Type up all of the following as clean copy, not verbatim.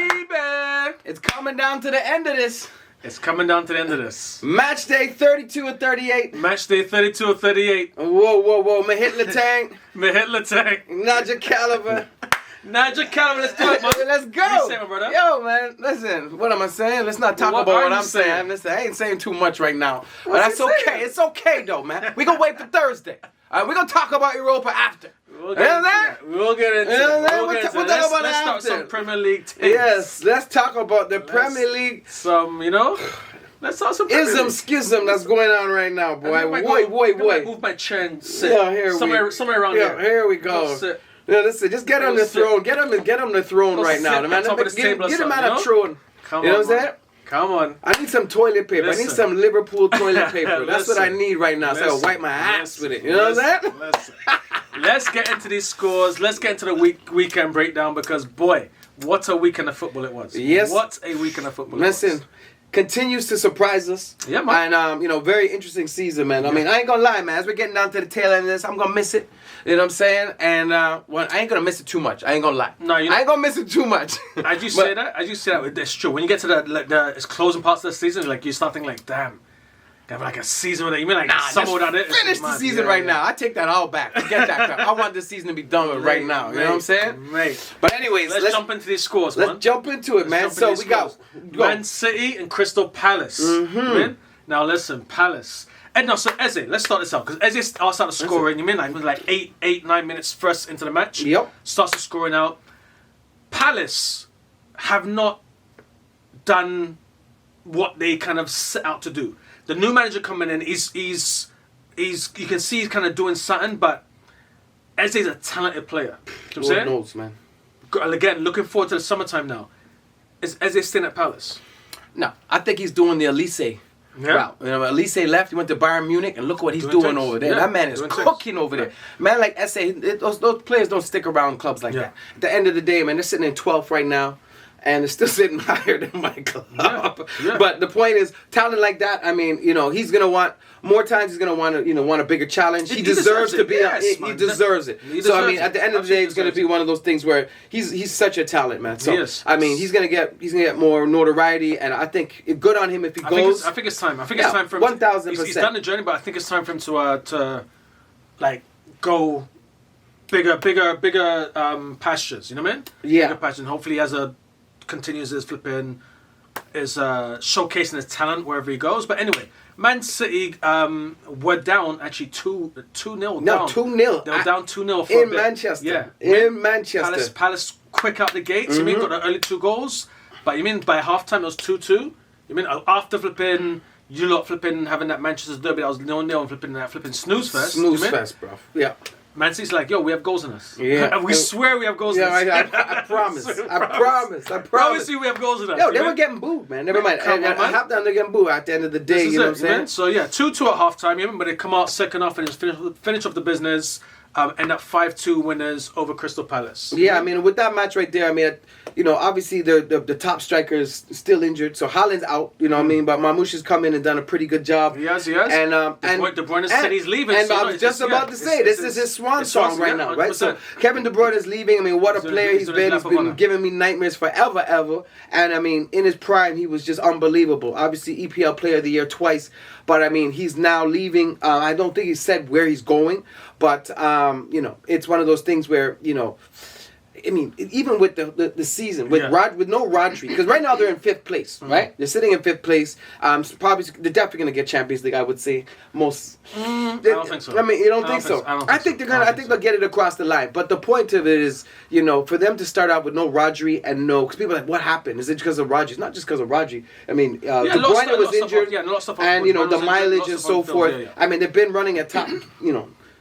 baby. It's coming down to the end of this. Match day 32 or 38. Match day 32 or 38. Whoa. Mahit Letang. Najjah Calibur. Najjah Calibur, let's do it, man. Let's go. What you saying, brother? Yo, man, listen. What am I saying? Let's not talk about what I'm saying. Listen, I ain't saying too much right now. But that's okay. It's okay, though, man. We're going to wait for Thursday. All right, we're going to talk about Europa after. We'll get into that. We'll talk about Let's start some Premier League things. Yes, let's talk about the Premier League. Let's talk some Premier League. Schism that's going on right now, boy. Wait. Move my chair and sit. Yeah, somewhere around here. Here we go. Yeah, listen, just get on the throne. Get on the throne right now, man. Get him out of throne. Come you know on, what I'm saying? Come on. I need some toilet paper. Listen. I need some Liverpool toilet paper. That's what I need right now. So I can wipe my ass with it. You know what I'm saying? Let's get into these scores. Let's get into the weekend breakdown because, boy, what a weekend of football it was. Yes. What a weekend of football Listen, continues to surprise us. Yeah, man. And, very interesting season, man. I mean, I ain't going to lie, man. As we're getting down to the tail end of this, I'm going to miss it. You know what I'm saying? And I ain't going to miss it too much. I ain't going to lie. No, I ain't going to miss it too much. As you say that, it's true. When you get to the closing parts of the season, like, you start thinking, like, damn. Have like a season with it. You mean like summer without it? Finish the season right now. I take that all back. Forget that crap. I want this season to be done with right now. You know what I'm saying? Mate. But anyways, let's jump into these scores, man. Let's jump into it, man. So we got Man City and Crystal Palace. Mm-hmm. Now listen, Palace. So Eze, let's start this out because Eze started scoring. You mean like 9 minutes first into the match? Yep. Starts scoring out. Palace have not done what they kind of set out to do. The new manager coming in, he's you can see he's kind of doing something, but Eze's a talented player. You know what I'm saying? Knows, man. Again, looking forward to the summertime now. Is Eze staying at Palace? No, I think he's doing the Elise route. You know, Elise left, he went to Bayern Munich, and look what he's doing over there. Yeah. That man is cooking over there. Man like Eze, those players don't stick around clubs like that. At the end of the day, man, they're sitting in 12th right now. And they're still sitting higher than my club. Yeah. But the point is, talent like that, I mean, he's going to want, more times he's going to want a bigger challenge. He deserves to be, he deserves it. So, I mean, at the end of the day, it's going to be one of those things where he's such a talent, man. So, I mean, he's going to get more notoriety, and I think it's good on him if he goes. I think it's time. It's time for him. 1,000%. He's done the journey, but I think it's time for him to go bigger pastures, you know what I mean? Yeah. Bigger pastures. And hopefully he continues his showcasing his talent wherever he goes. But anyway, Man City were down actually 2-0 down. No, 2-0. They were down 2-0 for a bit. Manchester. Yeah. In Manchester. Palace quick out the gates. You mean got the early 2 goals? But you mean by halftime it was 2-2? You mean after flipping you lot flipping having that Manchester derby that was 0-0 and flipping snooze fest? Snooze fest, bro. Yeah. Man City's like, yo, we have goals in us. Yeah. And we swear we have goals in us. I promise. I promise you we have goals in us. Yo, they were getting booed, man. Never mind. At halftime, they're getting booed at the end of the day, you know what I'm saying? Man. So, yeah, 2-2 at halftime, but they come out second half and just finish off the business. End up 5-2 winners over Crystal Palace. Yeah, I mean, with that match right there, I mean, obviously the top striker is still injured, so Haaland's out, you know what I mean? But Marmoush has come in and done a pretty good job. He has. And De Bruyne said he's leaving. And I was just about to say, this is his swan song right now, right? So Kevin De Bruyne is leaving. I mean, what a player he's been. He's been giving me nightmares forever, ever. And I mean, in his prime, he was just unbelievable. Obviously, EPL Player of the Year twice. But I mean, he's now leaving. I don't think he said where he's going. But, it's one of those things where, I mean, even with the season, with no Rodri, because right now they're in 5th place, right? They're sitting in 5th place. Probably they're definitely going to get Champions League, I would say. I don't think so. I mean, you don't think so? I think they'll get it across the line. But the point of it is, for them to start out with no Rodri and because people are like, what happened? Is it because of Rodri? It's not just because of Rodri. I mean, De Bruyne was injured, and the mileage and so forth. I mean, they've been running at top,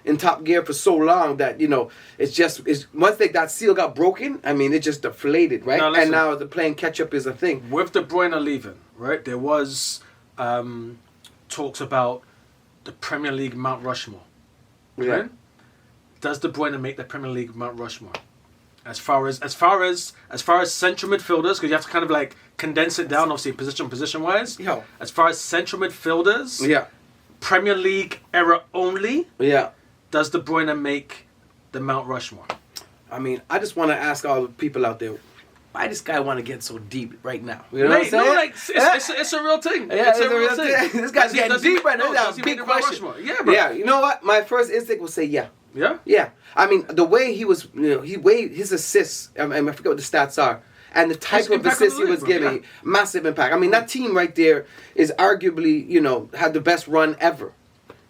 in top gear for so long that it's once that seal got broken, I mean it just deflated, right? And now the playing catch up is a thing. With De Bruyne leaving, right? There was talks about the Premier League Mount Rushmore. Right? Yeah. Does De Bruyne make the Premier League Mount Rushmore? As far as central midfielders, because you have to kind of condense it down, obviously position wise. Yeah. As far as central midfielders, Premier League era only. Yeah. Does De Bruyne make the Mount Rushmore? I mean, I just want to ask all the people out there, why this guy want to get so deep right now? You know what I'm Mate, saying? no, like, it's a real thing. Yeah, it's a real thing. This guy's getting deep right now. That's a big question. Yeah, you know what? My first instinct will say yeah. Yeah? Yeah. I mean, the way he was, his assists, I forget what the stats are, and the type of assists he was giving, massive impact. I mean, that team right there is arguably, had the best run ever,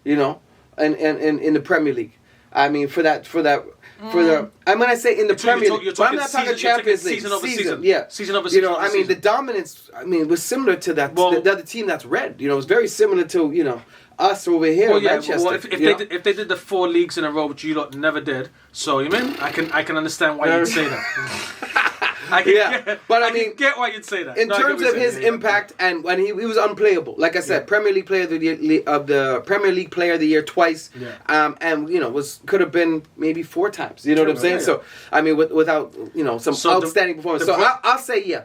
in the Premier League. I mean, for the, and when I say in the Premier League, but I'm not talking Champions League. Season over season. Yeah. Season over season. I mean, the dominance, was similar to that, the other team that's red. It was very similar to, us over here in Manchester. Well, if they did the 4 leagues in a row, which you lot never did, so you mean I can understand why you'd say that. I can get why you'd say that. In terms of his impact, and when he was unplayable, like I said, Premier League Player of the Premier League Player of the Year twice, and could have been maybe 4 times. You know what I'm saying? So I mean, without some outstanding performance. So I'll say yeah.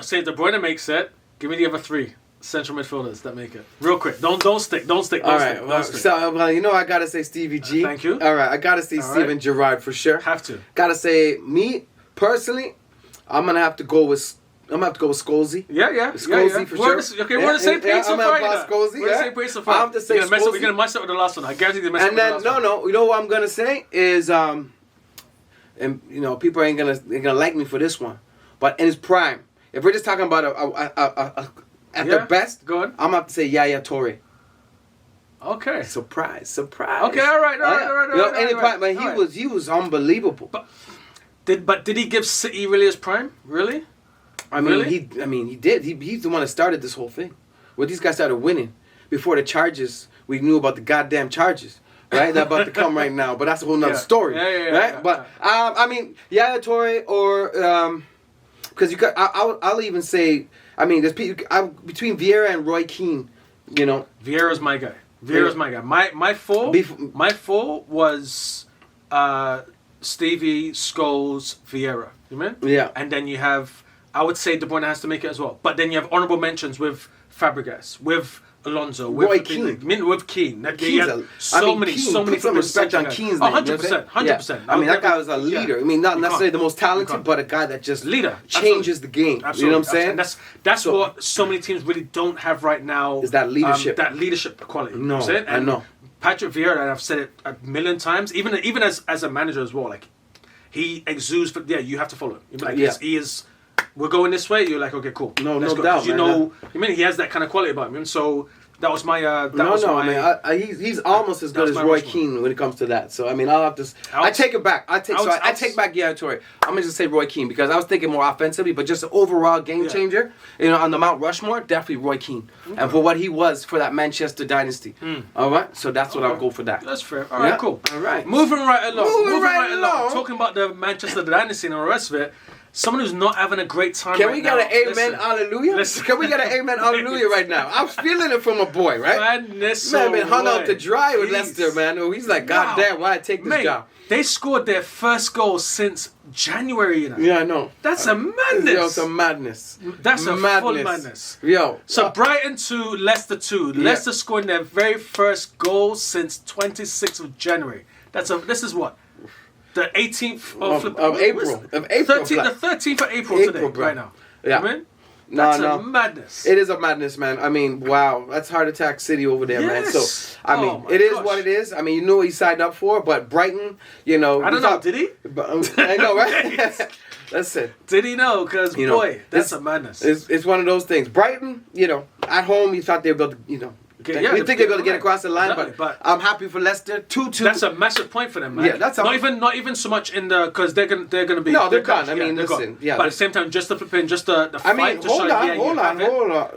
Say De Bruyne makes it. Give me the other 3 central midfielders that make it. Real quick. Don't stick. All right. So I gotta say Stevie G. Thank you. All right. I gotta say Steven Gerrard for sure. Have to. Gotta say me personally. I'm gonna have to go with Scholesy. Yeah. Scholesy for sure. We're on the same page so far. We're on the same page so far. I have to say Scholesy. We're gonna mess up with the last one. I guarantee you mess up with the last one. No. You know what I'm gonna say is and people ain't gonna like me for this one, but in his prime, if we're just talking about at the best, go on. I'm gonna have to say Yaya Toure. Okay. Surprise. Okay, all right. He was unbelievable. But did he give City really his prime? Really? He did. He's the one that started this whole thing. When these guys started winning, before the charges, we knew about the goddamn charges, right? They're about to come right now, but that's a whole nother story, right? But Yaya Toure or because you could, I'll even say, there's people between Vieira and Roy Keane, Vieira's my guy. My four was Stevie, Scholes, Vieira. You mean? Yeah. And then you have, I would say De Bruyne has to make it as well. But then you have honourable mentions with Fabregas, with Alonso, with Roy Keane. With Keane. Keane. So many put some respect on Keane's name. 100%. That guy was a leader. Not necessarily the most talented, but a guy that just changes the game. Absolutely. You know what I'm saying? And that's what so many teams really don't have right now. Is that leadership. That leadership quality. No, I know. Patrick Vieira, and I've said it a million times, even as a manager as well, like he exudes. You have to follow him. He is. We're going this way. You're like, okay, cool. No doubt. He has that kind of quality about him. And so that was my. He's almost as good as Roy Keane when it comes to that. So I'll have to. I take it back. I take back Yaya Toure. I'm gonna just say Roy Keane because I was thinking more offensively, but just an overall game changer. On the Mount Rushmore, definitely Roy Keane, and for what he was for that Manchester dynasty. All right, so that's what I'll go for that. That's fair. All right, cool. All right, moving right along. Talking about the Manchester dynasty and all the rest of it. Someone who's not having a great time Can we get an amen, hallelujah? Can we get an amen, hallelujah right now? I'm feeling it from a boy, right? Man been hung out to dry with Leicester, man. Oh, he's like, God damn, why I take this job? They scored their first goal since January, Yeah, I know. That's a madness. Yo, it's a madness. That's a full madness. Yo. So Brighton 2, Leicester 2. Leicester scoring their very first goal since 26th of January. This is what? The 18th of April. The 13th of April today, right now. Yeah. That's a madness. It is a madness, man. Wow. That's Heart Attack City over there, man. So, it is what it is. You know what he signed up for, but Brighton, I don't know. Did he? I know, right? Listen. Did he know? Because, that's a madness. It's one of those things. Brighton, at home, you thought they were able to, we think they're going to get across the line, but I'm happy for Leicester. 2-2. That's a massive point for them, man. Yeah, that's not even so much in the because they're gonna be. No, they're gone. Listen. Yeah, but at the same time, just the flipping, just the fight. Hold on. They're done.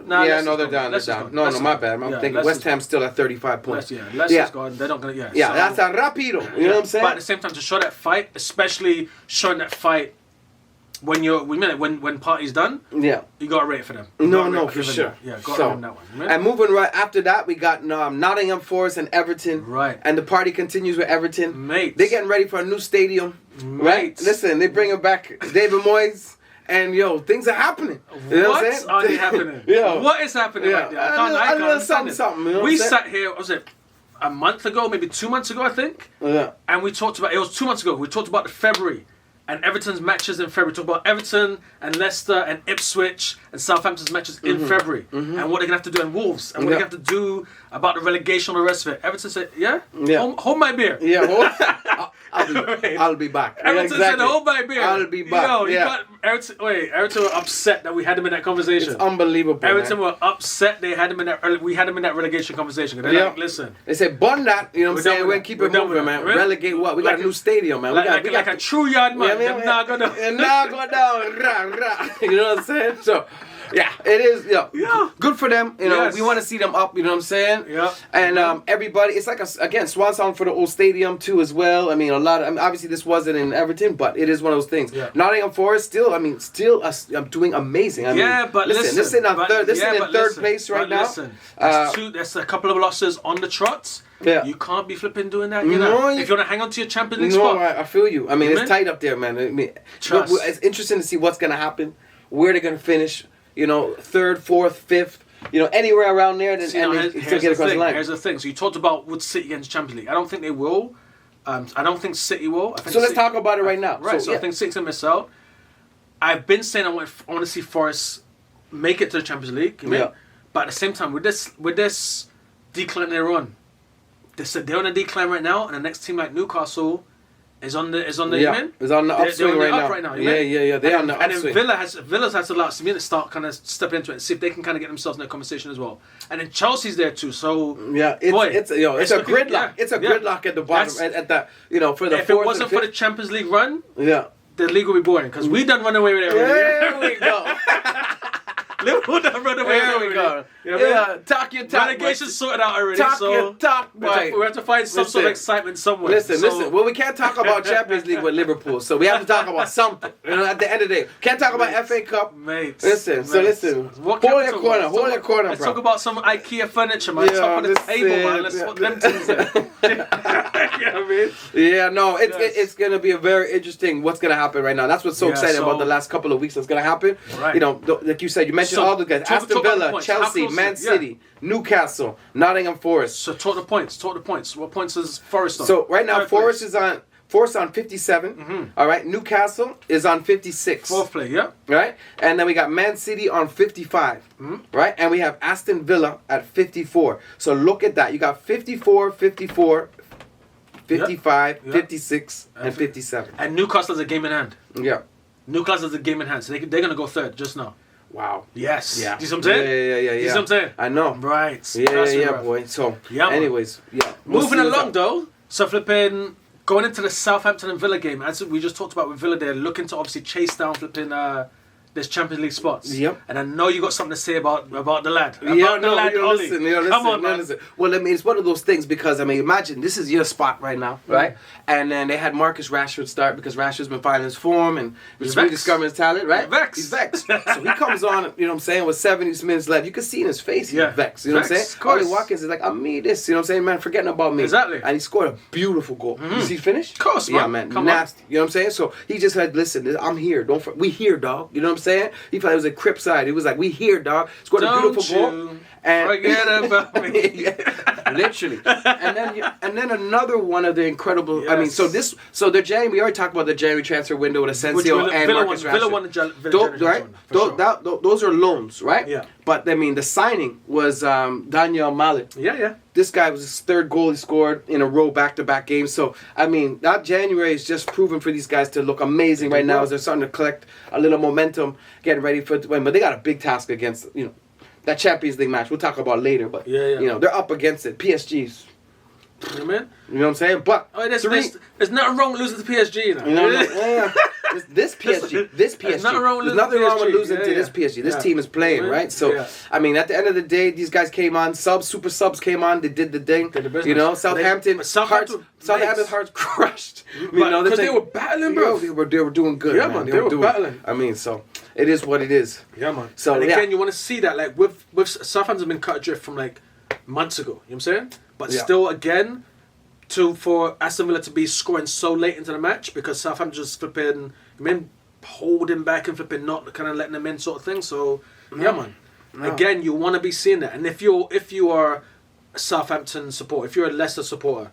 They're done. No, my bad. I'm thinking West Ham's still at 35 points. Leicester's gone. They're not gonna. Yeah, that's a rapido. You know what I'm saying? But at the same time, to show that fight, especially showing that fight. When party's done, you gotta rate for them. No, for sure. Got them that one. And moving right after that, we got Nottingham Forest and Everton. Right. And the party continues with Everton. Mate. They're getting ready for a new stadium. Right. Listen, they bringing back David Moyes. And things are happening. You know what I'm saying? Are happening? What is happening right there? I can't something. You know we sat here. Was it a month ago? Maybe 2 months ago, I think. Yeah. And we talked about. It was 2 months ago. We talked about the February and Everton's matches in February. Talk about Everton and Leicester and Ipswich and Southampton's matches in February and what they're going to have to do, and Wolves and what they're going to have to do about the relegation and the rest of it. Everton said, hold my beer. Yeah, I'll be back. Everton said, hold my beer. I'll be back. Yo, Everton were upset that we had him in that conversation. It's unbelievable. Everton were upset we had him in that relegation conversation. They're like, listen. They said, bun that, you know what I'm saying? We're going to keep it moving, man. Really? Relegate what? We got a new stadium, man. We got a true yard, man. They're not go down. You know what I'm saying? So, yeah, it is. Good for them. You know, we want to see them up. You know what I'm saying? Yeah. And everybody, it's like again, swan song for the old stadium too as well. I mean, obviously this wasn't in Everton, but it is one of those things. Yeah. Nottingham Forest still doing amazing. I mean, but listen, this is in third place right now. There's a couple of losses on the trot. Yeah. You can't be flipping doing that, you know. If you want to hang on to your Champions League spot. I feel you. I mean, it's tight up there, man. I mean, it's interesting to see what's going to happen, where they're going to finish, you know, 3rd, 4th, 5th, you know, anywhere around there, and they still get across the line. Here's the thing. So you talked about would City against Champions League. I don't think they will. I don't think City will. Let's talk about it right now. Right, so I think City's going to miss out. I've been saying I want to see Forest make it to the Champions League. You know? But at the same time, with this decline they're on, they're on a decline right now, and the next team like Newcastle is on the It's on the upswing right now. Yeah. They're on the upswing. And then Villa's has the last minute start kind of stepping into it and see if they can kind of get themselves in that conversation as well. And then Chelsea's there too. So it's a gridlock. Yeah. It's a gridlock at the bottom at that, you know, for the if it wasn't for the Champions League run, the league would be boring because we done run away with it already. There we go. Liverpool done run away. There we go. You know what I mean? Talk your talk. Relegation's sorted out already. Talk your talk, boy. We have to find some sort of excitement somewhere. Listen. Well, we can't talk about Champions League with Liverpool, so we have to talk about something. You know, at the end of the day, can't talk about FA Cup. Mate. Listen. Hold your corner. Let's talk about some IKEA furniture, man. Top on the table, man. Let's put them things there. You know what I mean? Yeah, no, it's gonna be a very interesting what's gonna happen right now. That's what's so exciting about the last couple of weeks that's gonna happen. Right. You know, like you said, you mentioned all the guys: Aston Villa, Chelsea, Man City, Newcastle, Nottingham Forest. So talk the points. What points is Forest on? So right now, Forest is on 57. All right, Newcastle is on 56. 4th place, yeah. Right, and then we got Man City on 55. Right, and we have Aston Villa at 54. So look at that. You got 54, 55, 56, and 57. And Newcastle's a game in hand. Yeah. Newcastle's a game in hand, so they're going to go 3rd just now. Wow. Yes. Yeah. Do you see what I'm saying? Yeah. You see what I'm saying? I know. Right. Yeah, boy. So, anyways, Moving along, though. So, flipping, going into the Southampton and Villa game, as we just talked about with Villa, they're looking to obviously chase down flipping this Champions League spots. Yep. And I know you got something to say about the lad. Listen. Come on, man. Listen. Well, I mean, it's one of those things because, I mean, imagine this is your spot right now, right? And then they had Marcus Rashford start because Rashford's been finding his form and rediscovering his talent, right? He's vexed. So he comes on, you know what I'm saying, with 70 minutes left. You can see in his face he's vexed, you know what I'm saying? Ollie Watkins is like, I'm me this, you know what I'm saying, man, forgetting about me. Exactly. And he scored a beautiful goal. You see finish? Of course, man. Yeah, man. Nasty. You know what I'm saying? So he just had, listen, I'm here. We here, dog. You know what I'm saying? He felt it was a crip side. He was like, we here, dog. Scored a beautiful goal. And forget about me. Literally. And then another one of the incredible. Yes. I mean, so the January. We already talked about the January transfer window with Asensio and Marcus Rashford. Villa won the January right? Those are loans, right? Yeah. But I mean, the signing was Daniel Mahit. Yeah. This guy was his 3rd goal he scored in a row, back-to-back games. So I mean, that January is just proven for these guys to look amazing right now as they're starting to collect a little momentum, getting ready for the win. But they got a big task against that Champions League match. We'll talk about later, but you know they're up against it. PSG's. You know what I mean? You know what I'm saying? But there's nothing wrong with losing to PSG. You know this PSG. There's nothing wrong with losing to this PSG. This team is playing, right? So I mean, at the end of the day, these guys came on. Super subs came on. They did the thing. You know, Southampton's hearts crushed. You know, because they were battling, bro. They were doing good. Yeah, man. They were battling. I mean, so it is what it is. Yeah, man. So and again, you want to see that, like with Southampton's been cut adrift from like months ago. You know what I'm saying? But still, again, for Aston Villa to be scoring so late into the match because Southampton just flipping, holding back and flipping, not kind of letting them in, sort of thing. So man, again, you want to be seeing that. And if you are a Southampton supporter, if you're a Leicester supporter,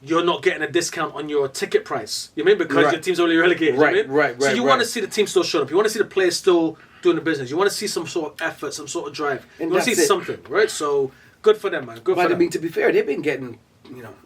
you're not getting a discount on your ticket price. You mean because Right. your team's already relegated. Right, you mean? right, So right, you want to see the team still showing up. You want to see the players still doing the business. You want to see some sort of effort, some sort of drive. And you want to see that's it. something, right? So good for them, man. Good But for I them. mean, to be fair, they've been getting,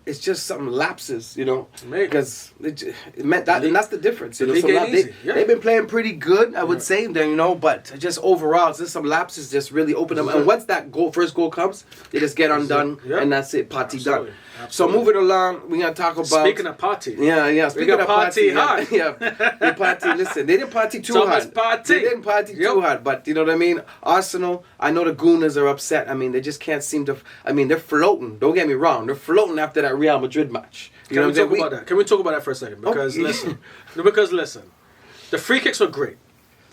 it's just some lapses, Mate. because it meant that, and that's the difference. The league So ain't now easy, yeah. they've been playing pretty good, I would say, then, but just overall, just some lapses just really open up. And once that first goal comes, they just get undone, Yeah. and that's it, party done. Absolutely. Absolutely. So moving along, we're gonna talk about. Speaking of party. Yeah. Speaking got of party party, hard. they party. Listen, they didn't party too Thomas hard. party. They didn't party too hard, but you know what I mean. Arsenal, I know the Gooners are upset. I mean, they just can't seem to. I mean, they're floating. Don't get me wrong, they're floating after that Real Madrid match. You know Can we what I'm talk saying? about that? Can we talk about that for a second? Because Okay. listen, the free kicks were great.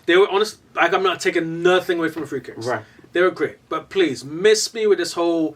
They were honest. Like I'm not taking nothing away from the free kicks. Right. They were great, but please miss me with this whole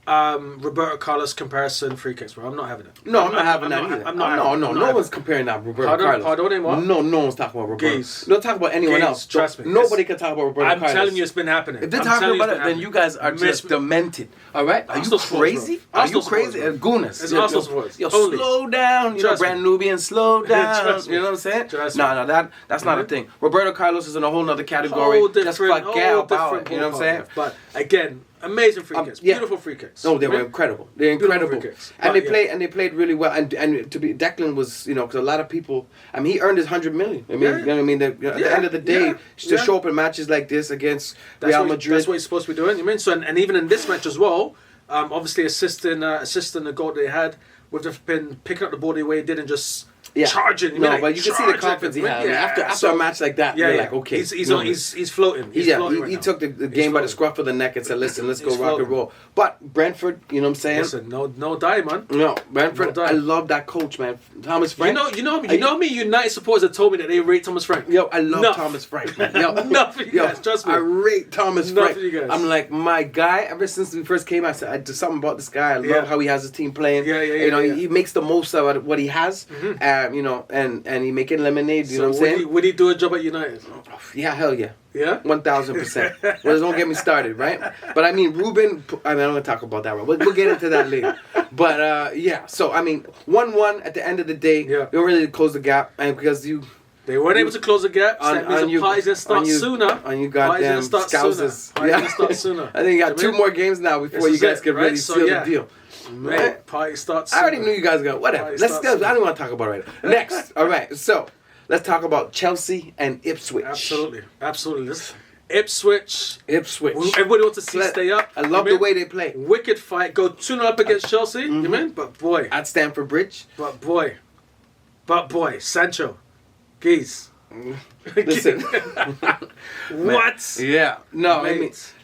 Roberto Carlos comparison free kicks, bro. I'm not having it. No, I'm not having that either. I'm not having it. No one's comparing that Roberto Carlos. Pardon, what? No one's talking about Roberto. Gaze. Don't talk about anyone Gaze, else. trust me. Nobody can talk about Roberto I'm Carlos. telling you, it's been happening. If they're I'm talking telling about it's it, been then you happening. guys are just demented. All right? Are you Arsenal supporters, crazy? bro. Are you Arsenal crazy? supporters, Gooners. It's Arsenal supporters. Yo, Only. slow down. Trust me. Brand Nubian, slow down. Trust me. You know what I'm saying? Trust me. No, that's not a thing. Roberto Carlos is in a whole nother category. Whole Just different, forget whole about different it. You know what I'm saying? But again, amazing free kicks. Yeah. Beautiful free kicks. No, they were Right? incredible. They're Beautiful incredible, free kicks. and But, they played really well. And to be Declan was because a lot of people. I mean, he earned his 100 million. I mean, Yeah. you know what I mean. At the end of the day, to show up in matches like this against Real Madrid. That's what he's supposed to be doing. You mean so? And even in this match as well, obviously assisting the goal they had would have been picking up the ball the way he did and just. Charging, No, but you can see the confidence he had. I mean, after a match like that, you're like, okay, he's floating. He's floating right he now. took the game by the scruff of the neck and said, "Listen, let's go rock and roll." But Brentford, you know what I'm saying? Listen, no die, man. No, Brentford. No doubt. I love that coach, man, Thomas Frank. You know me. United supporters have told me that they rate Thomas Frank. Yo, I love Enough. Thomas Frank, man. Yo, Enough for you guys, trust me. I rate Thomas Enough Frank. for you guys. I'm like, my guy, ever since we first came, I said, I did something about this guy. I love how he has his team playing. He makes the most of what he has. And he making lemonade, you know what I'm saying? Would he do a job at United? Yeah, hell yeah. Yeah? 1000%. Well, don't get me started, right? But I mean, Ruben, I'm going to talk about that, right? We'll get into that later. But so I mean, 1-1 at the end of the day, you don't really close the gap, and because they weren't able to close the gap. So that means the party's going to start sooner. On you goddamn Scousers. Party's going to start sooner. I think you got 2 more games now before you guys can really seal the deal. Mate, party starts I already knew you guys go. Whatever. Let's go. I don't want to talk about it right now. Next. All right. So let's talk about Chelsea and Ipswich. Absolutely. Listen, Ipswich. Everybody wants to see stay up. I love the way they play. Wicked fight. Go 2-0 up against Chelsea. You mean? But boy. At Stamford Bridge. But boy. Sancho. Geese. Listen. What? Yeah. No,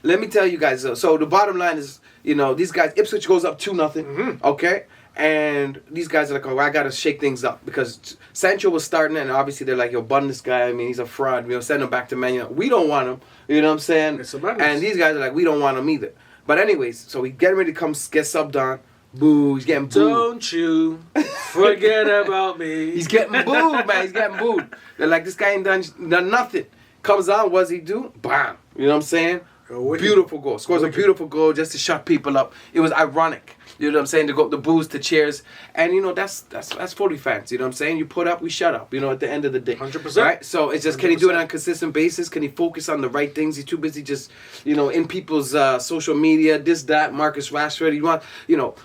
let me tell you guys. So the bottom line is, these guys, Ipswich goes up 2-0. Okay? And these guys are like, I got to shake things up. Because Sancho was starting, and obviously they're like, bun this guy. I mean, he's a fraud. Send him back to Man United. We don't want him. You know what I'm saying? And these guys are like, we don't want him either. But anyways, so we getting ready to get subbed on. Boo. He's getting booed. Don't you forget about me. He's getting booed, man. He's getting booed. They're like, this guy ain't done nothing. Comes on, what does he do? Bam. You know what I'm saying? Beautiful goal. Scores a beautiful goal just to shut people up. It was ironic. You know what I'm saying? To go the boos to cheers. And, that's Footy fans. You know what I'm saying? You put up, we shut up, at the end of the day. 100%. Right? So it's just, 100%. Can he do it on a consistent basis? Can he focus on the right things? He's too busy just, in people's social media, this, that, Marcus Rashford.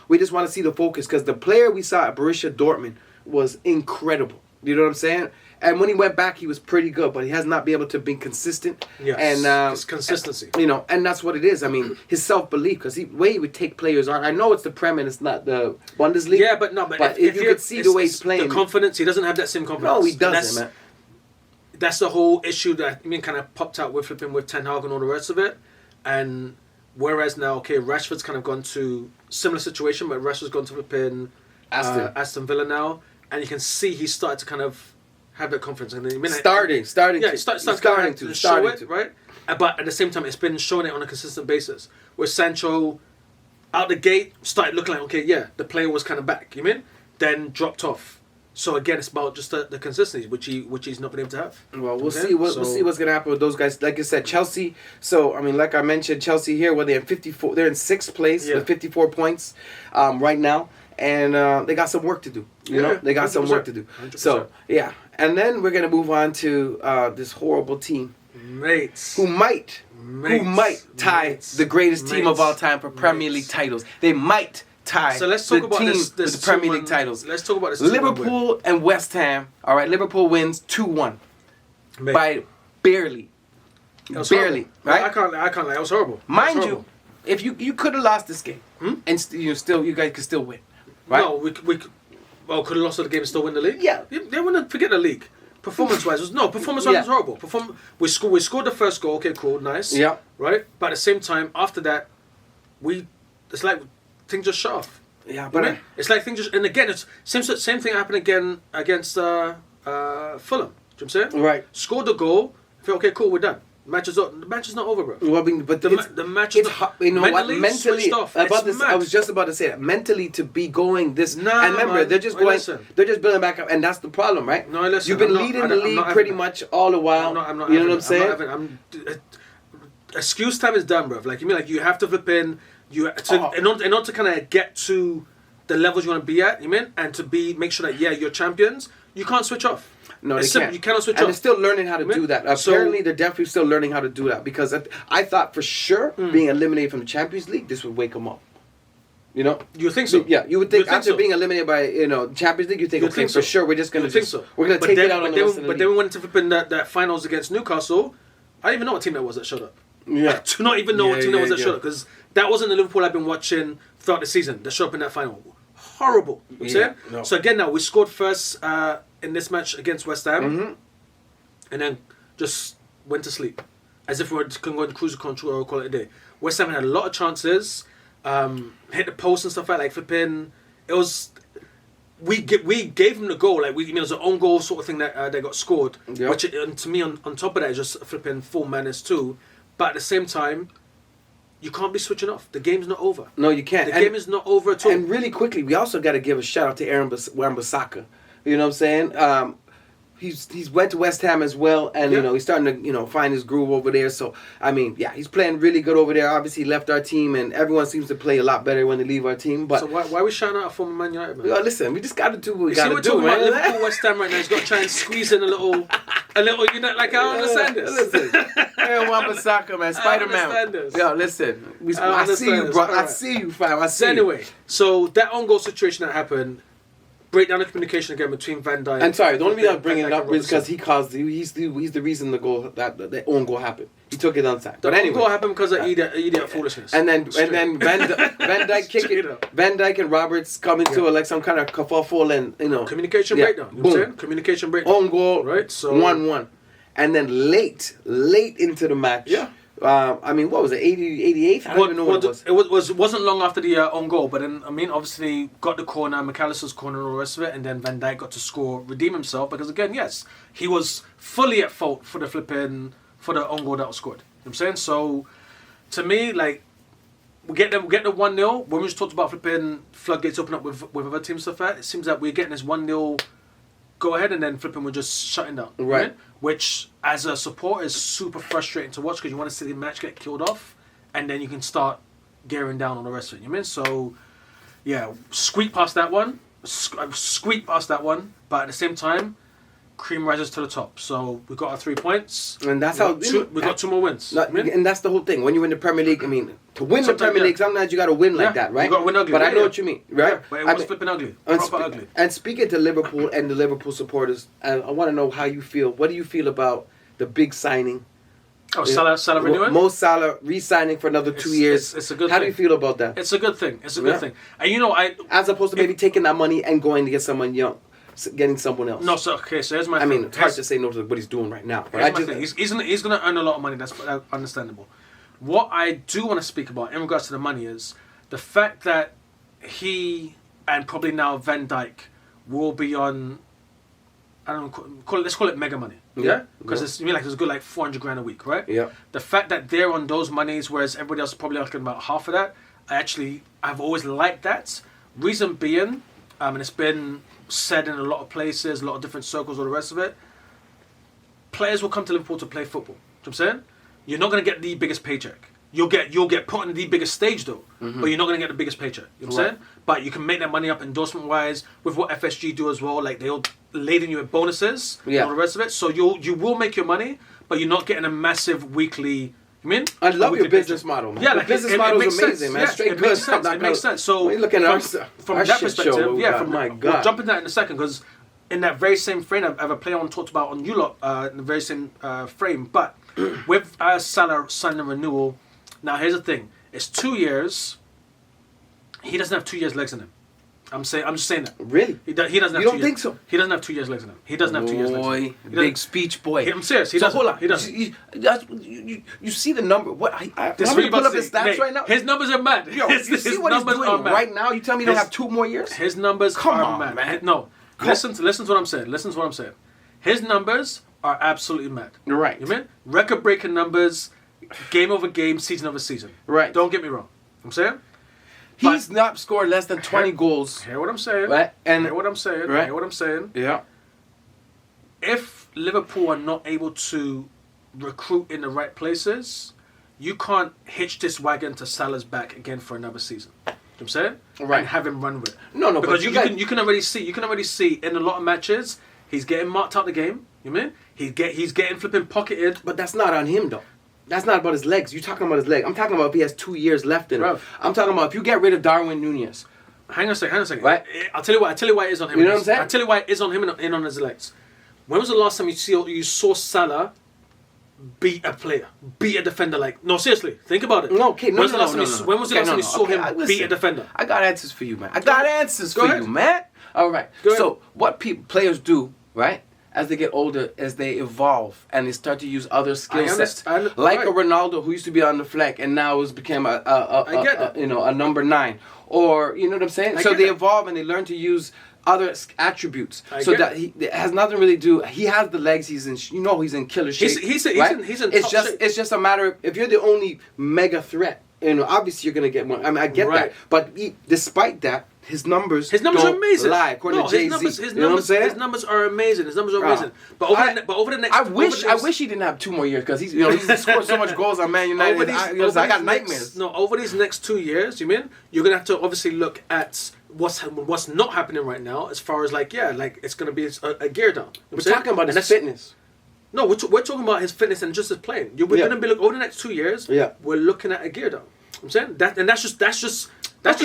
We just want to see the focus. Because the player we saw at Borussia Dortmund was incredible. You know what I'm saying? And when he went back, he was pretty good, but he has not been able to be consistent. Yes, and his consistency. And that's what it is. I mean, his self-belief, because the way he would take players on. I know it's the Prem and it's not the Bundesliga. Yeah, but if you could see the way he's playing, the confidence, he doesn't have that same confidence. No, he doesn't, man. That's the whole issue that kind of popped out with flipping with Ten Hag and all the rest of it. And whereas now, Rashford's kind of gone to similar situation, but Rashford's gone to flipping Aston Villa now, and you can see he started to kind of have that confidence, and then starting to show it, right? But at the same time, it's been showing it on a consistent basis. Where Sancho, out the gate, started looking like the player was kind of back. Then dropped off. So again, it's about just the consistency, which he's not been able to have. Well, we'll see what's gonna happen with those guys. Like I said, Chelsea. So I mean, like I mentioned, Chelsea here, where they're in 54, they're in 6th place with 54 points right now. and they got some work to do. You know, they got 100%. some work to do. 100%. So yeah, and then we're gonna move on to this horrible team, Mates. who might tie the greatest team of all time for Premier League titles. They might tie. So let's talk the about team this with the Premier League titles. Let's talk about this. Liverpool and West Ham. All right, Liverpool wins 2-1 by barely. Barely, right? I can't lie. It was horrible. Mind you, if you could have lost this game, and you guys could still win, right? No, we could have lost the game and still win the league. Yeah. They wouldn't forget the league. Performance-wise, was horrible. We scored the first goal. Okay, cool, nice. Yeah. Right, but at the same time, after that, it's like things just shut off. Yeah, but it's like things just, and again, it's same thing happened again against Fulham. Do you know what I'm saying? Right. Scored the goal. Feel okay, cool, we're done. The match is not over, bro. Well, I mean, but the match is you know what? Mentally, off. about this, I was just about to say that. Mentally, to be going this, and remember, man. they're just building back up, and that's the problem, right? No, listen. You've been leading the league pretty much all the while. I'm not you know what I'm saying? Excuse time is done, bro. Like you mean, like you have to flip in. In order to kind of get to the levels you want to be at. You mean, and to make sure that you're champions. You can't switch off. No, they can't. You cannot switch off. And they're still learning how to do that. Apparently, they're definitely still learning how to do that. Because I thought for sure being eliminated from the Champions League, this would wake them up. You know? You think so? Yeah, you would think after being eliminated by Champions League, you think for sure we're just going to take it out on the rest of the league. But then we went to flip in that finals against Newcastle. I didn't even know what team that was that showed up. Yeah. I do not even know what team that was that showed up, because that wasn't the Liverpool I've been watching throughout the season that showed up in that final. Horrible. You know what I'm saying? No. So again, now we scored first in this match against West Ham, and then just went to sleep, as if we were going to cruise control or call it a day. West Ham had a lot of chances, hit the post and stuff like flipping. It was we gave them the goal, like it was an own goal sort of thing that they got scored, which to me on top of that is just flipping full -2. But at the same time, you can't be switching off. The game's not over. No, you can't. The game is not over at all. And really quickly, we also got to give a shout out to Aaron Wan-Bissaka. You know what I'm saying? He's went to West Ham as well, and he's starting to find his groove over there. So I mean, he's playing really good over there. Obviously, he left our team, and everyone seems to play a lot better when they leave our team. But so why are we shouting out a former Man United, man? Listen, we just got to do what we got to do, talking man. about Liverpool, West Ham right now. He's got to try and squeeze in a little. You know, like I don't understand this. Listen, Aaron Wan-Bissaka, man, Spider-Man. Yo, listen, I see you, bro. I see you, fam. I see you. Anyway, so that on-goal situation that happened. Break down the communication again between Van Dijk. And sorry, the only reason I'm bringing it up is because he's the reason the own goal happened. He took it onside. But anyway, own goal happened because of idiot foolishness. And then Van Dijk kick it. Van Dijk and Roberts come into like some kind of kerfuffle and communication breakdown. You know what I'm saying? Communication breakdown. Own goal, right? So 1-1, and then late into the match. Yeah. I mean, what was it, 88th? I don't even know what it was. It wasn't long after the own goal, but then, I mean, obviously got the corner, McAllister's corner and all the rest of it, and then Van Dijk got to score, redeem himself, because again, yes, he was fully at fault for the own goal that was scored. You know what I'm saying? So, to me, like, we get the 1-0, when we just talked about flipping floodgates open up with other teams and stuff like that, it seems that we're getting this 1-0 go ahead and then flipping we're just shutting down. Right. Which, as a supporter, is super frustrating to watch because you want to see the match get killed off and then you can start gearing down on the rest of it. You know what I mean? So, yeah, squeak past that one. But at the same time, cream rises to the top. So, we got our 3 points. And that's we got 2 more wins. And that's the whole thing. When you win the Premier League, I mean, to win the Premier League, sometimes you got to win like that, right? You got to win ugly. But I know what you mean, right? Yeah, but it was flipping ugly. Proper ugly. And speaking to Liverpool and the Liverpool supporters, I want to know how you feel. What do you feel about the big signing? Oh, Salah renewing? Mo Salah re-signing for another 2 years. It's a good thing. How do you feel about that? It's a good thing. And as opposed to maybe taking that money and going to get someone young. Getting someone else. No, so here's my thing. I mean, it's hard to say no to what he's doing right now. But he's going to earn a lot of money. That's understandable. What I do want to speak about in regards to the money is the fact that he and probably now Van Dijk will be on. I don't know. Let's call it mega money. Yeah, because it's a good like $400,000 a week, right? Yeah. The fact that they're on those monies, whereas everybody else is probably looking about half of that. I've always liked that. Reason being, and it's been said in a lot of places, a lot of different circles, all the rest of it. Players will come to Liverpool to play football. You know what I'm saying? You're not going to get the biggest paycheck. you'll get put on the biggest stage though, but you're not gonna get the biggest paycheck. You know what I'm saying? But you can make that money up endorsement wise with what FSG do as well. Like they'll laden you with bonuses and all the rest of it. So you will make your money, but you're not getting a massive weekly. You mean? I love your business model, man. Yeah, the business model is amazing, man. Yeah, Straight it good. makes sense. It makes sense. So when you look at from our that shit perspective, show, we'll jump into that in a second because in that very same frame, I've a player on talked about on you lot in the very same frame, but with Salah signing a renewal. Now here's the thing: it's 2 years. He doesn't have 2 years legs in him. I'm just saying that. Really? He doesn't have. You don't think so? He doesn't have 2 years legs in him. He doesn't have 2 years legs. Boy, big speech boy. I'm serious. He so doesn't. hold on. He doesn't. You see the number? What? I'm This gonna really pull up about his to say, stats mate, right now. His numbers are mad. Yo, you see what he's doing right now? You tell me you don't have 2 more years? His numbers Come are on, mad. man. No, listen to what I'm saying. Listen to what I'm saying. His numbers are absolutely mad. You're right. You mean record-breaking numbers, game over game, season over season. Right. Don't get me wrong. I'm saying He's not scored less than 20 goals. Hear what I'm saying? Right. And hear what I'm saying? right. Hear what I'm saying? Yeah. If Liverpool are not able to recruit in the right places, you can't hitch this wagon to Salah's back again for another season. You know what I'm saying? Right. And have him run with it. No, because but you can already see in a lot of matches he's getting marked out the game. You mean he's getting flipping pocketed. But that's not on him, though. That's not about his legs. You're talking about his leg. I'm talking about if he has 2 years left in him. Bruv. I'm talking about if you get rid of Darwin Nunez. Hang on a second. Right. I'll tell you why it is on him. You know what I'm saying? I'll tell you why it is on him and on his legs. When was the last time you saw Salah beat a player, beat a defender? Like, no, seriously, think about it. No, okay, When was the last time you saw him beat a defender? I got answers for you, man. I got answers for ahead. you, man. All right. Go ahead. So what players do, right? As they get older, as they evolve and they start to use other skill sets, like a Ronaldo who used to be on the flank and now has become a number 9, or you know what I'm saying. So they evolve and they learn to use other attributes. It has nothing really to do. He has the legs. He's in killer shape. He's in top shape. It's just a matter of if you're the only mega threat. Obviously you're gonna get more. I mean, I get that, but despite that. His numbers are amazing. Lie, according to Jay-Z. His numbers are amazing. But over the next, I wish he didn't have 2 more years because he's scored so much goals on Man United. I got nightmares. Over these next 2 years, you're gonna have to obviously look at what's not happening right now as far as it's gonna be a gear down. We're talking about his fitness. No, we're talking about his fitness and just his playing. We're gonna be over the next 2 years. Yeah. We're looking at a gear down. I'm saying that's just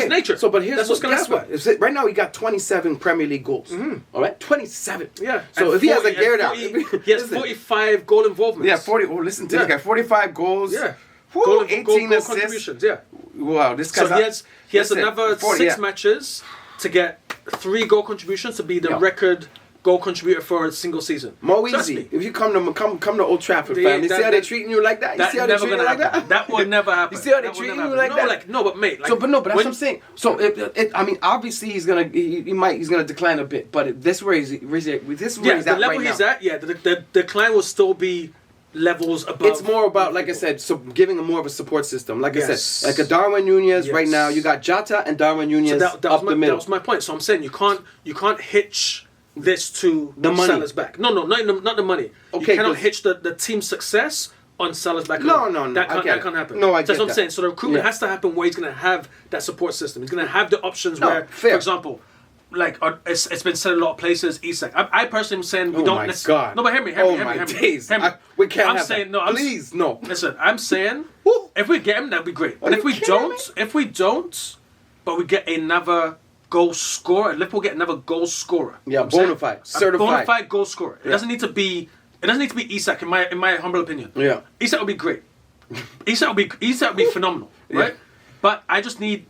nature. So, but here's what's going to happen. Right now, he got 27 Premier League goals. All right, 27. Yeah. So if he has a gear down, he has 45 goal involvements. Yeah, 40. Oh, listen to this guy. 45 goals. Yeah. 18 assists. Contributions. Yeah. Wow, this guy. So he has another 6 matches to get 3 goal contributions to be the record goal contributor for a single season. More easy. If you come to Old Trafford, fam. You see how they're treating you like that? You see how they're treating you like that? That will never happen. You see how they're treating you like that? No, but mate. But that's what I'm saying. So I mean, obviously he's gonna decline a bit, but this is where he's at right now. The level he's at, the decline will still be levels above. It's more about, like I said, so giving him more of a support system. Like I said, like a Darwin Nunez right now. You got Jota and Darwin Nunez up the middle. That was my point. So I'm saying you can't hitch this to the money. Salah's back. No, not the money. Okay, you cannot hitch the team's success on Salah's back. No. That can't happen. No, I get That's what I'm that. saying. So the recruitment has to happen where he's going to have that support system. He's going to have the options where, for example, it's been said in a lot of places, Isak. I personally am saying we don't necessarily. No, but hear me. Days. We can't have saying, that. Please, no. Listen, I'm saying if we get him, that'd be great. But if we don't, but we get another goal scorer. Liverpool get another goal scorer. Yeah, bona fide, certified. Bona fide goal scorer. It doesn't need to be Isak in my humble opinion. Yeah. Isak would be great. Isak would be phenomenal, right? But I just need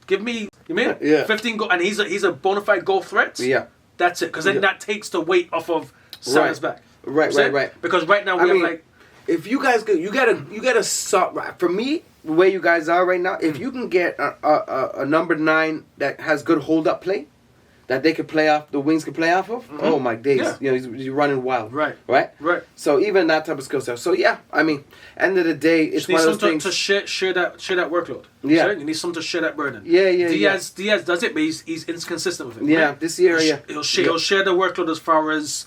give me 15 goal and he's a bona fide goal threat. Yeah. That's it. Because then that takes the weight off of Salah's back. Right. Because right now we have if you guys you gotta stop. For me, the way you guys are right now, if you can get a number 9 that has good hold up play, that they could play off, the wings could play off of. Oh my days! Yeah. He's running wild. Right. So even that type of skill set. So yeah, I mean, end of the day, it's one of those things to share that workload. Yeah. You need someone to share that burden. Yeah. Diaz does it, but he's inconsistent with it. Yeah, right? this year, He'll share the workload as far as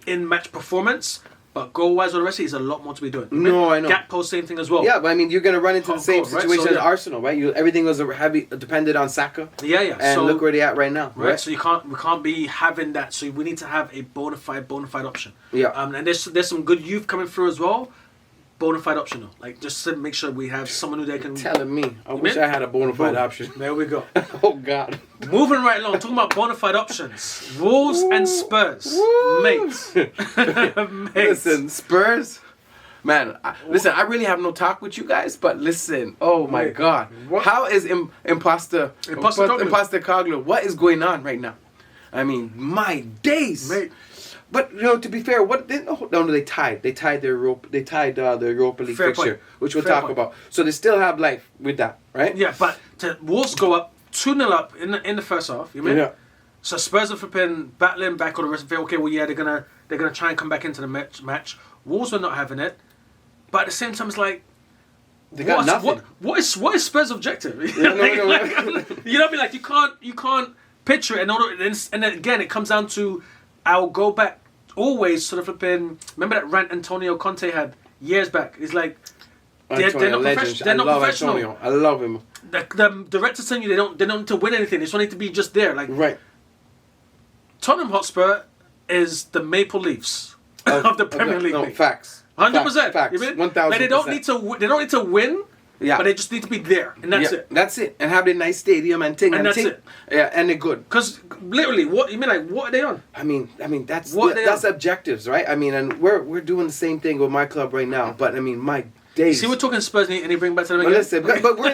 in match performance, But goal-wise or the rest of it is a lot more to be doing. No, I know. Gakpo, same thing as well. Yeah, but I mean, you're going to run into the same Goal, right? situation So, as Arsenal, right? Everything was heavy depended on Saka. Yeah, yeah. And so, look where they're at right now. Right, so we can't be having that. So we need to have a bona fide option. Yeah. And there's some good youth coming through as well. Bona fide option though. Like just to make sure we have someone who they can. Telling me, I wish I had a bona fide option. There we go. Oh God. Moving right along, talking about bona fide options. Wolves and Spurs, mates. Listen, Spurs. Man, listen, I really have no talk with you guys, but listen, oh my God. What? How is Imposter Coglu? What is going on right now? I mean, my days. Mate. But to be fair, they tied. They tied the Europa League fixture, which we'll talk about. So they still have life with that, right? Yeah, but Wolves go up 2-0 up in the first half. You mean? Yeah. So Spurs are flipping battling back on the rest of it. Okay, well yeah, they're gonna try and come back into the match. Wolves were not having it, but at the same time, it's like they got nothing. What is Spurs' objective? You know what I mean? Like you can't picture it, and then again it comes down to I'll go back always sort of flipping. Remember that rant Antonio Conte had years back? He's like they're not professional. Antonio. I love him. The director's telling you they don't need to win anything. They just want it to be just there. Like right. Tottenham Hotspur is the Maple Leafs of the Premier League. No, facts. 100%. Facts. 1,000%. Like they don't need to win. Yeah. But they just need to be there, and that's it. That's it. And have a nice stadium and thing. And that's it. Yeah, and they're good. Because literally, what you mean? Like, what are they on? I mean, that's objectives, right? I mean, and we're doing the same thing with my club right now. But I mean, my days. See, we're talking Spurs, and he bring back to them again. Listen, but we're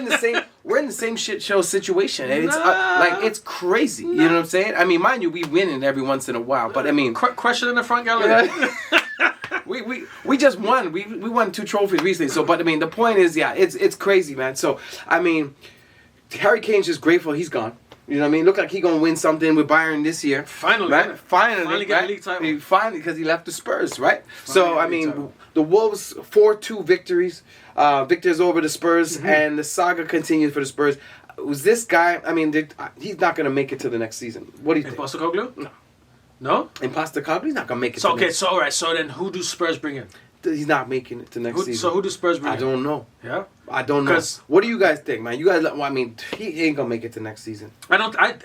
in the same shit show situation, and it's it's crazy. You know what I'm saying? I mean, mind you, we winning every once in a while, but I mean, question in the front gallery. We just won. We won 2 trophies recently. So, but I mean, the point is, it's crazy, man. So, I mean, Harry Kane's just grateful he's gone. You know what I mean? Look like he's gonna win something with Bayern this year. Finally, right? Finally get a league title. Finally, because he left the Spurs, right? So, I mean, the Wolves 4-2 victories, victors over the Spurs, and the saga continues for the Spurs. Was this guy? I mean, he's not gonna make it to the next season. What do you think? Postecoglou? No. No? Imposter Coglu, he's not gonna make it. So okay, so all right. So then, who do Spurs bring in? He's not making it to next season. So who do Spurs bring in? I don't know. Yeah, I don't know. What do you guys think, man? You guys, well, I mean, he ain't gonna make it to next season.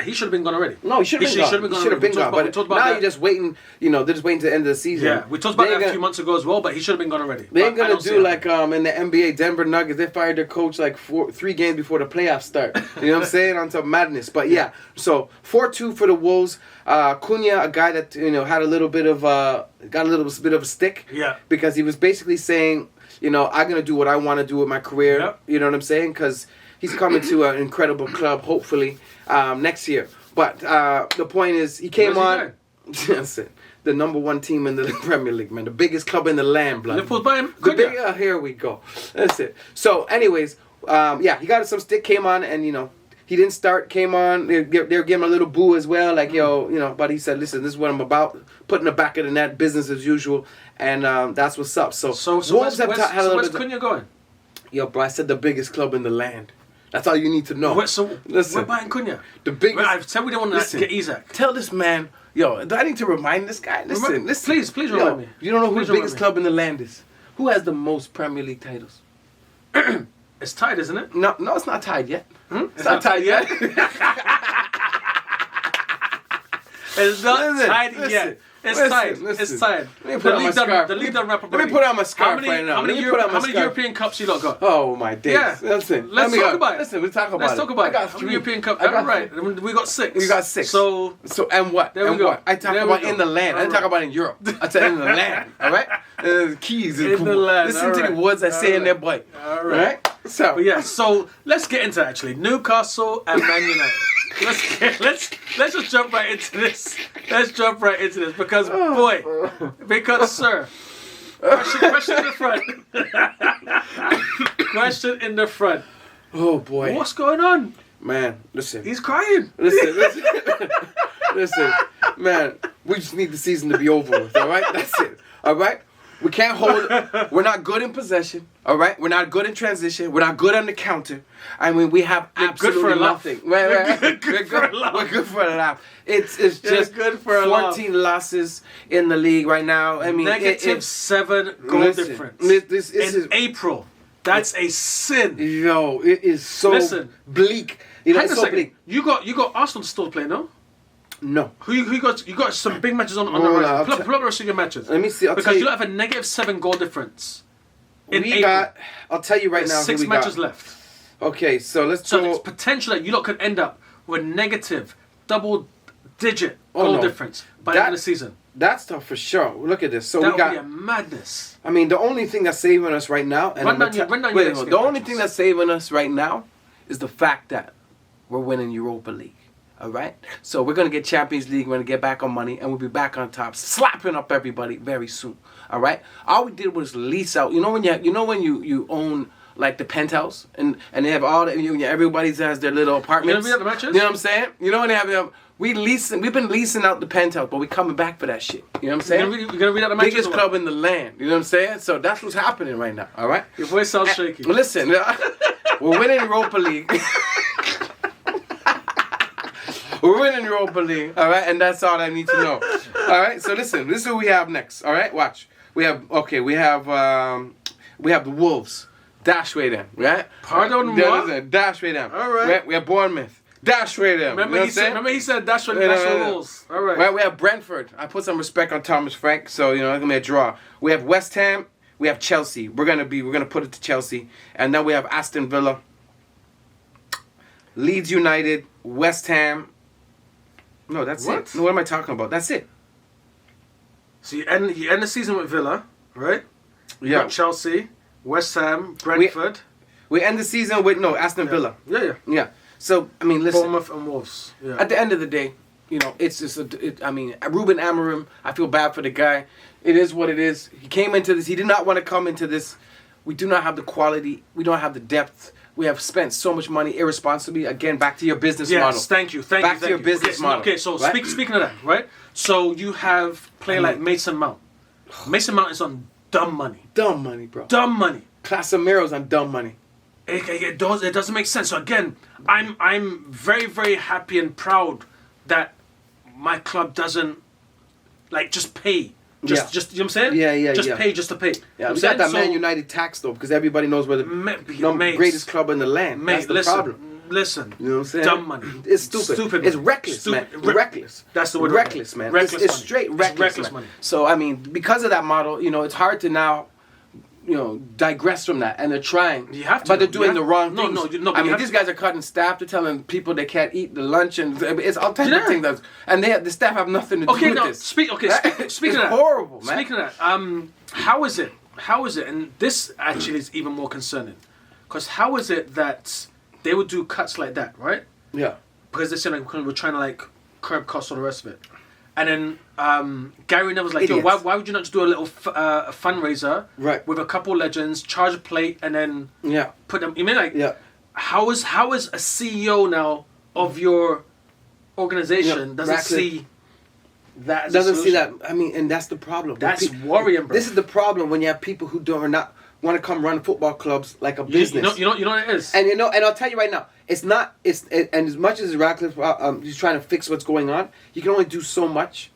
He should have been gone already. No, he should have been gone. But now you're just waiting. You know, they're just waiting to the end of the season. Yeah, we talked about that a few months ago as well. But he should have been gone already. They ain't gonna do like in the NBA, Denver Nuggets. They fired their coach like 3 games before the playoffs start. You know what I'm saying? On top of madness. But yeah, so 4-2 for the Wolves. Cunha, a guy that had a little bit of got a little bit of a stick. Yeah. Because he was basically saying, I'm gonna do what I want to do with my career. Yep. You know what I'm saying? Because he's coming to an incredible club, hopefully next year. But the point is, he came on. That's it. The number 1 team in the Premier League, man. The biggest club in the land, blood. Liverpool's by him. Here we go. That's it. So, anyways, he got some stick, came on, and he didn't start, came on. They were giving him a little boo as well, like, but he said, listen, this is what I'm about. Put in the back of the net, business as usual, and that's what's up. So where's Cunha going? Yo, bro, I said the biggest club in the land. That's all you need to know. We're buying Cunha. The biggest. I've said we don't want to get Isaac. Tell this man, do I need to remind this guy? Listen. Please remind me. You don't know who the biggest club in the land is? Who has the most Premier League titles? It's tied, isn't it? No, it's not tied yet. It's not tied yet. It's not tied yet. It's tied. It's tied. Let me put on my scarf. The league done wrap up. Let me put on my scarf right now. How many European Cups you lot got? Oh my days. Yeah. Listen. Let's talk about it. Listen, we'll talk about it. Let's talk about it. I got 3 How many European Cups? Right. We got 6. We got 6. So and what? There we go. What? I talk about in the land. I didn't talk about in Europe. I said in the land. All right. Keys in the land. Listen to the words I say in their boy. All right. So let's get into it, actually Newcastle and Man United. Let's just jump right into this. Let's jump right into this because sir, question in the front. Question in the front. Oh boy, what's going on? Man, listen. He's crying. Listen. Listen, man. We just need the season to be over with. All right, that's it. All right. We can't hold it. We're not good in possession. All right? We're not good in transition. We're not good on the counter. I mean, we have absolutely nothing. Right. We're good for a laugh. It's just good for 14 losses in the league right now. I mean, -7 goal difference. This in April. That's a sin. Yo, it is so bleak. You know, hang on it's a so second. bleak. You got Arsenal still playing, no? No. Who you got? You got some big matches on the horizon. Pull up the rest of your matches. Let me see. Because you don't have a -7 goal difference. I'll tell you right now. 6 matches left. Okay, so let's So go. there's potential that you lot could end up with negative double-digit goal difference by the end of the season. That's tough for sure. Look at this. So that we got. Would be a madness. I mean, the only thing that's saving us right now, and the only thing that's saving us right now is the fact that we're winning Europa League. All right, so we're gonna get Champions League. We're gonna get back on money, and we'll be back on top, slapping up everybody very soon. All right. All we did was lease out. You know when you own like the penthouse and they have all everybody has their little apartments. You know what I'm saying? You know when they have we've been leasing out the penthouse, but we coming back for that shit. You know what I'm saying? You're gonna read out the matches. Biggest club in the land. You know what I'm saying? So that's what's happening right now. All right. Your voice sounds shaky. Listen, we're winning Europa League. We're winning Europa League, all right, and that's all I need to know. All right, so listen, this is what we have next. All right, watch. We have the Wolves. Dash way them, right? Pardon what? Dash way them. All right. We have Bournemouth. Dash way them. Remember he said dash way Wolves. All right. Right. We have Brentford. I put some respect on Thomas Frank, so it's gonna be a draw. We have West Ham. We have Chelsea. We're gonna put it to Chelsea, and then we have Aston Villa, Leeds United, West Ham. No, that's it. No, what am I talking about? That's it. So you end the season with Villa, right? Yeah. Got Chelsea, West Ham, Brentford. We end the season with Aston Villa. Yeah. So I mean, listen. Bournemouth and Wolves. Yeah. At the end of the day, it's just Ruben Amorim. I feel bad for the guy. It is what it is. He came into this. He did not want to come into this. We do not have the quality. We don't have the depth. We have spent so much money irresponsibly. Again, back to your business model. Yes, thank you. Back to your business model. Okay, so right? Speaking of that, right? So you have a player like Mason Mount. Mason Mount is on dumb money. Dumb money, bro. Dumb money. Casemiro's on dumb money. It doesn't make sense. So again, I'm very, very happy and proud that my club doesn't just pay. Just you know what I'm saying? Yeah. Just pay just to pay. Yeah, we got that Man United tax though, because everybody knows we're the greatest club in the land. That's the problem. Listen, you know what I'm saying? Dumb money. It's stupid. It's reckless, man. Reckless. That's the word. Reckless, man. It's straight reckless money. So I mean, because of that model, it's hard to now, digress from that, and they're trying. You have to, but they're doing the wrong things. No. I mean, these guys are cutting staff. They're telling people they can't eat the lunch, and it's all types of things. And the staff have nothing to do with this. Speaking of that, horrible, man. Speaking of that, how is it? And this actually is even more concerning, because how is it that they would do cuts like that, right? Yeah. Because they said we're trying to curb costs and all the rest of it. And then Gary Neville's like, yo, why would you not just do a little fundraiser with a couple legends, charge a plate, and then put them? You mean how is a CEO now of your organization doesn't see that? As doesn't see that. I mean, and that's the problem. That's worrying, bro. This is the problem when you have people who do not want to come run football clubs like a business. You know what it is. And I'll tell you right now, it's not. And as much as Radcliffe he's trying to fix what's going on, you can only do so much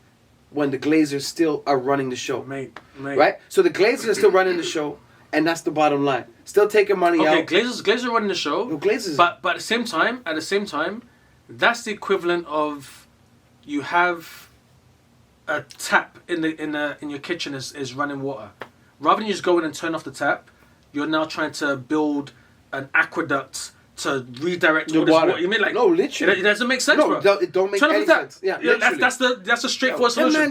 when the Glazers still are running the show. Mate. Right. So the Glazers are still running the show, and that's the bottom line. Still taking money out. Okay, Glazers are running the show. No, Glazers. But at the same time, that's the equivalent of you have a tap in your kitchen is running water. Rather than you just go in and turn off the tap, you're now trying to build an aqueduct to redirect all this water. You mean no, literally. It doesn't make sense, no, bro. It don't make turn any sense. Yeah, literally. That's a straightforward solution.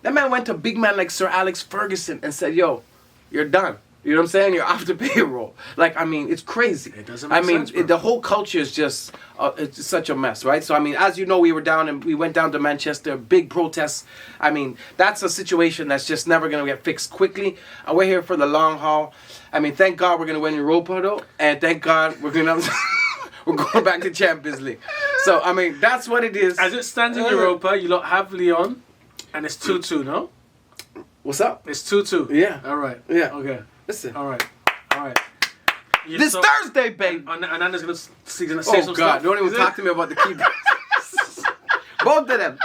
That man went to big man like Sir Alex Ferguson and said, "Yo, you're done." You know what I'm saying? You're off the payroll. It's crazy. It doesn't make sense, bro. The whole culture is just it's such a mess, right? So as you know, we went down to Manchester, big protests. That's a situation that's just never gonna get fixed quickly. And we're here for the long haul. Thank God we're gonna win Europa though, and thank God we're going back to Champions League. So that's what it is. As it stands in Europa, you lot have Lyon, and it's 2-2, no? What's up? It's 2-2. Yeah. All right. Yeah. Okay. Listen. All right. All right. This Thursday, babe. And Anna's gonna say some Oh stuff. God! Don't even talk to me about the keepers. Both of them.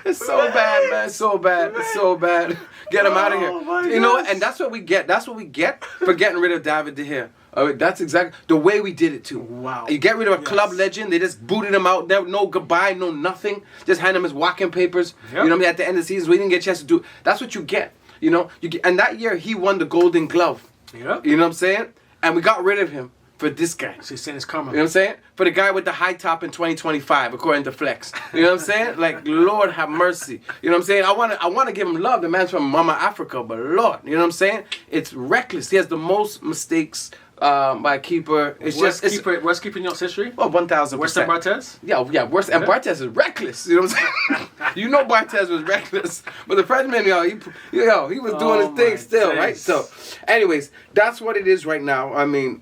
It's so bad, man. So bad. It's so bad. Get him out of here. You know, and that's what we get. That's what we get for getting rid of David De Gea. That's exactly the way we did it too. Wow. You get rid of a club legend. They just booted him out. No goodbye, no nothing. Just hand him his walking papers. Yep. You know what I mean? At the end of the season, we didn't get a chance to do. That's what you get. You know. And that year he won the Golden Glove. Yeah. You know what I'm saying? And we got rid of him for this guy. So he's saying it's karma. You know what I'm saying? For the guy with the high top in 2025, according to Flex. You know what I'm saying? Like, Lord have mercy. You know what I'm saying? I want to give him love. The man's from Mama Africa, but Lord, you know what I'm saying? It's reckless. He has the most mistakes by a keeper. It's worst just worst keeper in your history? Oh, 1,000%. Worse than Barthez? Yeah, worse. And Barthez is reckless. You know what I'm saying? You know Barthez was reckless. But the Frenchman, he was doing his thing still, days. right? So, anyways, that's what it is right now. I mean,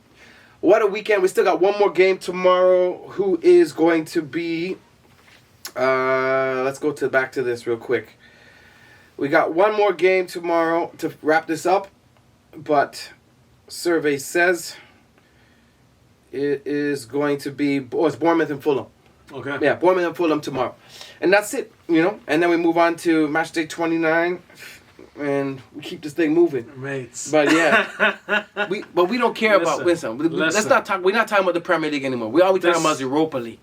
what a weekend. We still got one more game tomorrow. Who is going to be... let's go back to this real quick. We got one more game tomorrow to wrap this up. But survey says it is going to be... Oh, it's Bournemouth and Fulham. Okay. Yeah, Bournemouth and Fulham tomorrow. And that's it, you know. And then we move on to match day 29. And we keep this thing moving. Mates. But yeah, we don't care about listen. Let's not talk. We're not talking about the Premier League anymore. We talking about Europa League,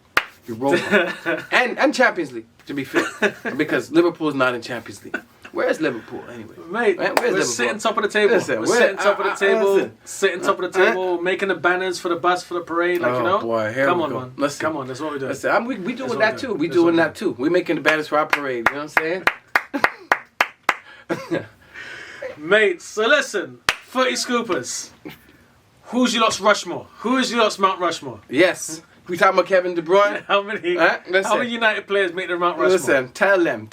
and Champions League. To be fair, because Liverpool's not in Champions League. Where is Liverpool anyway? Mate, we're sitting top of the table. Listen, we're sitting top of the table. Sitting top of the table, making the banners for the bus for the parade. Like, you know. Boy, come on, man. Listen, come on. That's what we do. Listen, we doing that too. We doing that too. We making the banners for our parade. You know what I'm saying? Mate, so listen, Footy Scoopers. Who's your lot's Rushmore? Who is your lot's Mount Rushmore? Yes. We talking about Kevin De Bruyne? How many United players make the Mount Rushmore? Listen, tell them.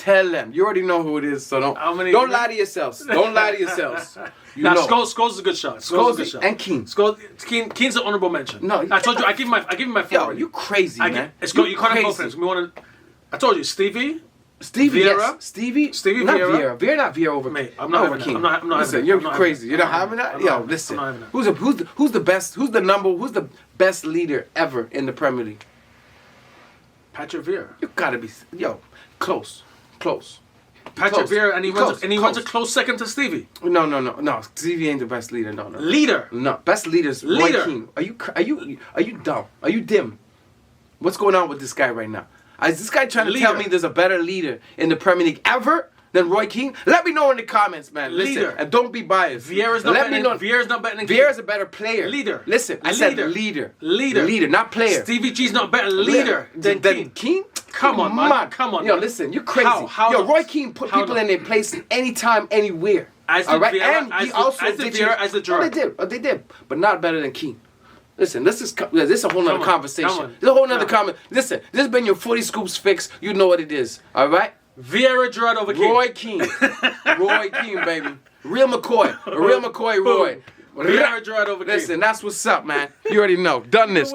You already know who it is, so don't lie to yourselves. Don't lie to yourselves. Scholes is a good shot. Scholes is a good shot. And Keane. Keane's an honourable mention. No, I told you, I give him my four. Yo, you crazy, man. You can't have both names. I told you, Stevie Vieira. Vieira. Stevie not Vieira. Vieira, not Vieira over. Mate, I'm not having Keane. that. I'm not listen, having you're that. crazy. You're not having that. Yo, listen. I'm not having that. Who's the best? Who's the best leader ever in the Premier League? Patrick Vieira. You gotta be close. Patrick Vieira, and he runs a close second to Stevie. No. Stevie ain't the best leader. No. Leader. No, best leader's Roy Keane. Are you dumb? Are you dim? What's going on with this guy right now? Is this guy trying to tell me there's a better leader in the Premier League ever than Roy Keane? Let me know in the comments, man. Listen, leader. And don't be biased. Vieira's not better than Keane. Vieira's a better player. Leader. Listen, I said leader. Leader, not player. Stevie G's not better leader than Keane. Come on, man. Come on. Yo, listen, you're crazy. Yo, Roy Keane put people in their place anytime, anywhere. All right, and he also did Gerrard. They did, but not better than Keane. Listen, this is a whole nother conversation. This is a whole nother comment. Listen, this has been your Footy Scoops fix. You know what it is. All right? Vieira, Gerrard over Keane. Roy Keane. Roy Keane, baby. Real McCoy. Roy. Vieira, Gerrard over Keane. Listen, that's what's up, man. You already know. Done this.